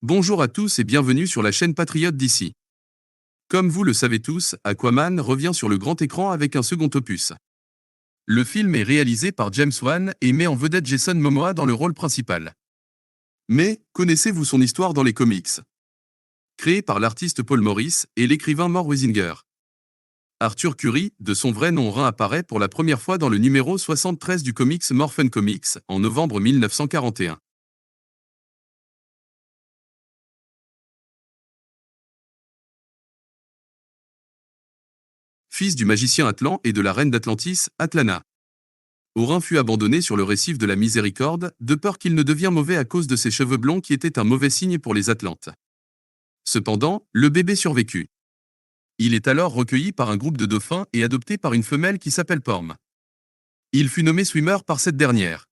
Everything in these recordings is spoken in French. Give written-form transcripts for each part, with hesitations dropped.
Bonjour à tous et bienvenue sur la chaîne Patriote d'ici. Comme vous le savez tous, Aquaman revient sur le grand écran avec un second opus. Le film est réalisé par James Wan et met en vedette Jason Momoa dans le rôle principal. Mais, connaissez-vous son histoire dans les comics? Créé par l'artiste Paul Morris et l'écrivain Mort Weisinger. Arthur Curry, de son vrai nom Rhin, apparaît pour la première fois dans le numéro 73 du comics Morphin Comics, en novembre 1941. Fils du magicien Atlan et de la reine d'Atlantis, Atlana. Orin fut abandonné sur le récif de la Miséricorde, de peur qu'il ne devienne mauvais à cause de ses cheveux blonds qui étaient un mauvais signe pour les Atlantes. Cependant, le bébé survécut. Il est alors recueilli par un groupe de dauphins et adopté par une femelle qui s'appelle Porm. Il fut nommé Swimmer par cette dernière.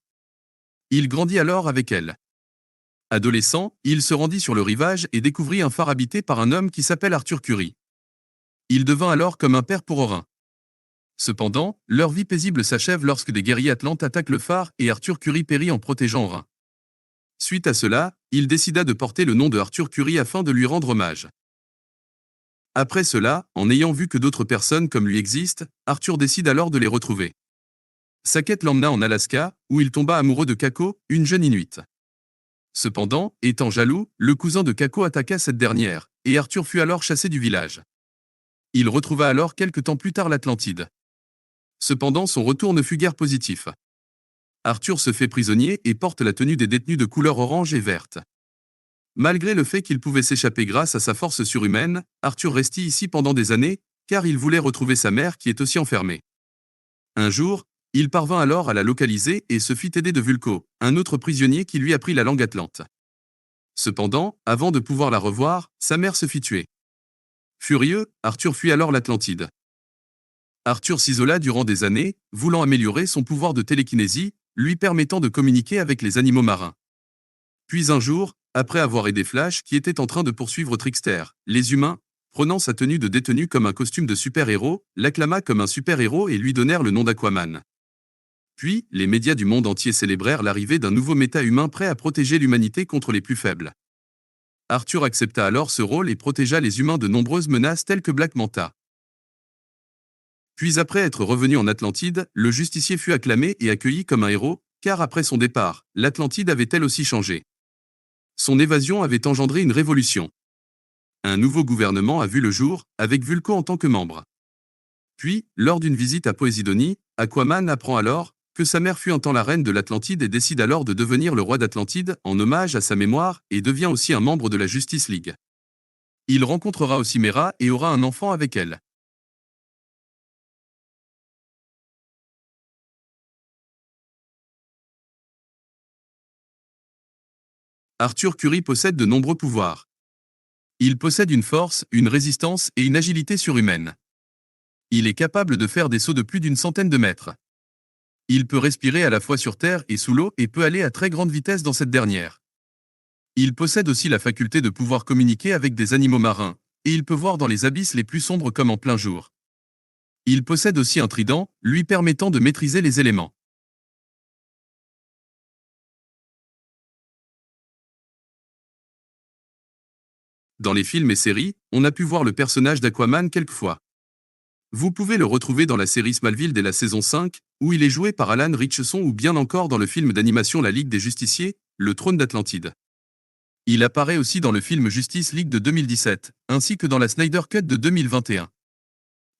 Il grandit alors avec elle. Adolescent, il se rendit sur le rivage et découvrit un phare habité par un homme qui s'appelle Arthur Curry. Il devint alors comme un père pour Orin. Cependant, leur vie paisible s'achève lorsque des guerriers atlantes attaquent le phare et Arthur Curry périt en protégeant Orin. Suite à cela, il décida de porter le nom de Arthur Curry afin de lui rendre hommage. Après cela, en ayant vu que d'autres personnes comme lui existent, Arthur décide alors de les retrouver. Sa quête l'emmena en Alaska, où il tomba amoureux de Kako, une jeune Inuit. Cependant, étant jaloux, le cousin de Kako attaqua cette dernière, et Arthur fut alors chassé du village. Il retrouva alors quelque temps plus tard l'Atlantide. Cependant, son retour ne fut guère positif. Arthur se fait prisonnier et porte la tenue des détenus de couleur orange et verte. Malgré le fait qu'il pouvait s'échapper grâce à sa force surhumaine, Arthur restait ici pendant des années, car il voulait retrouver sa mère qui est aussi enfermée. Un jour, il parvint alors à la localiser et se fit aider de Vulko, un autre prisonnier qui lui apprit la langue atlante. Cependant, avant de pouvoir la revoir, sa mère se fit tuer. Furieux, Arthur fuit alors l'Atlantide. Arthur s'isola durant des années, voulant améliorer son pouvoir de télékinésie, lui permettant de communiquer avec les animaux marins. Puis un jour, après avoir aidé Flash qui était en train de poursuivre Trickster, les humains, prenant sa tenue de détenu comme un costume de super-héros, l'acclama comme un super-héros et lui donnèrent le nom d'Aquaman. Puis, les médias du monde entier célébrèrent l'arrivée d'un nouveau méta-humain prêt à protéger l'humanité contre les plus faibles. Arthur accepta alors ce rôle et protégea les humains de nombreuses menaces telles que Black Manta. Puis après être revenu en Atlantide, le justicier fut acclamé et accueilli comme un héros, car après son départ, l'Atlantide avait elle aussi changé. Son évasion avait engendré une révolution. Un nouveau gouvernement a vu le jour, avec Vulko en tant que membre. Puis, lors d'une visite à Poséidonie, Aquaman apprend alors que sa mère fut un temps la reine de l'Atlantide et décide alors de devenir le roi d'Atlantide en hommage à sa mémoire et devient aussi un membre de la Justice League. Il rencontrera aussi Mera et aura un enfant avec elle. Arthur Curry possède de nombreux pouvoirs. Il possède une force, une résistance et une agilité surhumaine. Il est capable de faire des sauts de plus d'une centaine de mètres. Il peut respirer à la fois sur terre et sous l'eau et peut aller à très grande vitesse dans cette dernière. Il possède aussi la faculté de pouvoir communiquer avec des animaux marins, et il peut voir dans les abysses les plus sombres comme en plein jour. Il possède aussi un trident, lui permettant de maîtriser les éléments. Dans les films et séries, on a pu voir le personnage d'Aquaman quelquefois. Vous pouvez le retrouver dans la série Smallville dès la saison 5, où il est joué par Alan Ritchson ou bien encore dans le film d'animation La Ligue des Justiciers, Le Trône d'Atlantide. Il apparaît aussi dans le film Justice League de 2017, ainsi que dans la Snyder Cut de 2021.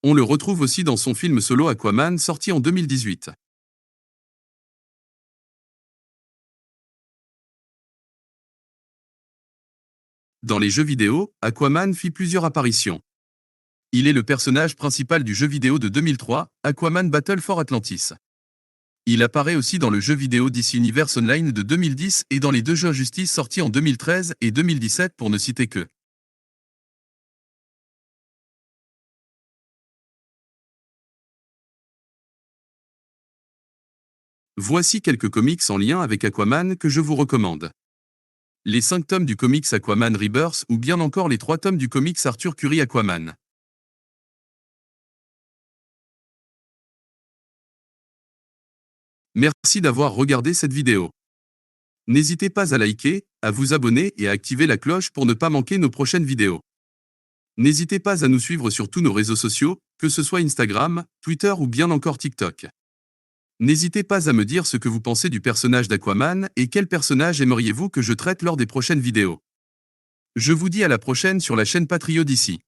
On le retrouve aussi dans son film solo Aquaman sorti en 2018. Dans les jeux vidéo, Aquaman fit plusieurs apparitions. Il est le personnage principal du jeu vidéo de 2003, Aquaman Battle for Atlantis. Il apparaît aussi dans le jeu vidéo DC Universe Online de 2010 et dans les deux jeux Justice sortis en 2013 et 2017 pour ne citer que. Voici quelques comics en lien avec Aquaman que je vous recommande. Les 5 tomes du comics Aquaman Rebirth ou bien encore les 3 tomes du comics Arthur Curry Aquaman. Merci d'avoir regardé cette vidéo. N'hésitez pas à liker, à vous abonner et à activer la cloche pour ne pas manquer nos prochaines vidéos. N'hésitez pas à nous suivre sur tous nos réseaux sociaux, que ce soit Instagram, Twitter ou bien encore TikTok. N'hésitez pas à me dire ce que vous pensez du personnage d'Aquaman et quel personnage aimeriez-vous que je traite lors des prochaines vidéos. Je vous dis à la prochaine sur la chaîne Patriote d'ici.